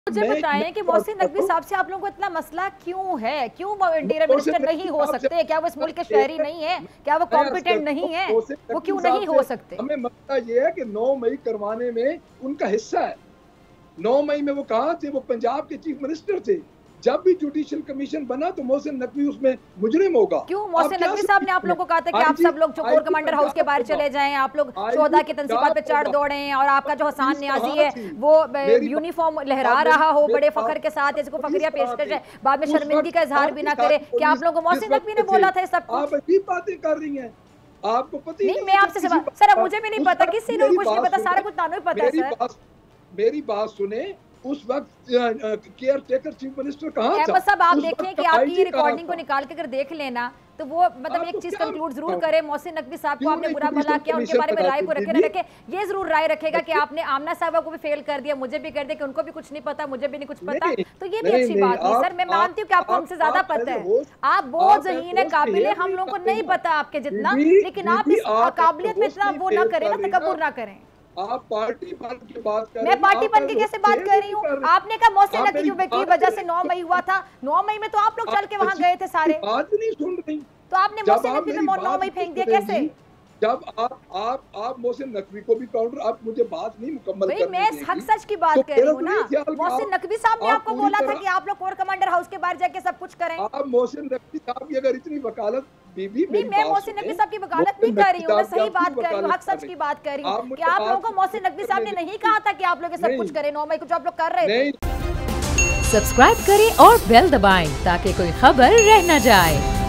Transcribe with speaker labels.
Speaker 1: मुझे बताएं कि मोहसिन नकवी साहब से आप लोगों को इतना मसला क्यों है? क्यों वो इंटीरियर मिनिस्टर नहीं हो सकते? क्या वो इस मुल्क के शहरी नहीं है? क्या वो कॉम्पिटेंट नहीं है? वो क्यों नहीं हो सकते?
Speaker 2: हमें मसला ये है कि 9 मई करवाने में उनका हिस्सा है। 9 मई में वो कहाँ थे? वो पंजाब के चीफ मिनिस्टर थे। जब भी जुडिशियल कमीशन बना तो मोहसिन नकवी उसमें मुजरिम होगा।
Speaker 1: क्यों मोहसिन नकवी साहब ने आप लोगों को कहा था कि आप सब लोग कोर कमांडर हाउस के बाहर चले जाएं, आप लोग शोहदा की तंसीबात पे चढ़ दौड़ें, और आपका जो हसन न्याजी है वो यूनिफॉर्म लहरा रहा हो बड़े फखर के साथ, इसको फखरिया पेशकश है, बाद में शर्मिंदगी का इजहार भी ना करे? क्या आप लोगों को मोहसिन नकवी ने बोला था सब कुछ?
Speaker 2: आप अजीब बातें कर रही हैं, आपको पता
Speaker 1: नहीं। मैं आपसे सर मुझे भी नहीं पता, किसी ने कुछ नहीं पता, सारा कुछ तानू ही पता है सर।
Speaker 2: मेरी बात सुने, उस वक्त केयर टेकर चीफ मिनिस्टर कहाँ था?
Speaker 1: सब आप देखें कि आपकी ये रिकॉर्डिंग को निकाल के अगर देख लेना तो वो मतलब एक चीज कंक्लूड जरूर करे, मोहसिन नकवी साहब को आपने बुरा भला किया, उनके बारे में राय को रखे ना रखे, ये जरूर राय रखेगा कि आपने आमना साहबा को भी फेल कर दिया, मुझे भी कर दिया कि उनको भी कुछ नहीं पता, मुझे भी नहीं कुछ पता, तो ये भी अच्छी बात नहीं। सर मैं मानती हूँ कि आपको हमसे ज्यादा पता है, आप बहुत ज़हीन है, काबिल है, हम लोगों को नहीं पता आपके जितना, लेकिन आप इस काबिलियत में इतना वो ना करें ना, तकब्बुर ना करें।
Speaker 2: आप पार्टी फंड की बात कर रहे हैं।
Speaker 1: मैं पार्टी फंड की कैसे बात कर रही हूँ? आपने कहा मोहसिन नकवी की वजह से 9 मई हुआ था। 9 मई में तो आप लोग चल के वहां गए थे सारे।
Speaker 2: बात नहीं सुन रही
Speaker 1: तो आपने मोहसिन नकवी पे 9 मई फेंक दिया कैसे?
Speaker 2: जब आप मोहसिन नकवी को भी काउंटर, आप मुझे बात नहीं मुकम्मल करने
Speaker 1: देंगे। मैं हक सच की बात कर रही हूँ ना। मोहसिन नकवी साहब ने आपको बोला था कि आप लोग कोर कमांडर हाउस के बाहर जाके सब कुछ करें।
Speaker 2: आप मोहसिन नकवी साहब की अगर इतनी वकालत
Speaker 1: नहीं, मैं मोहसिन नकवी साहब की वकालत नहीं कर रही हूँ, मैं सही बात कर रही हूँ, हक सच की बात कर रही हूँ कि आप लोगों को मोहसिन नकवी साहब ने नहीं कहा था कि आप लोग सब कुछ करें 9 मई को, जो आप लोग कर रहे थे।
Speaker 3: सब्सक्राइब करें और बेल दबाएं ताकि कोई खबर रह न जाए।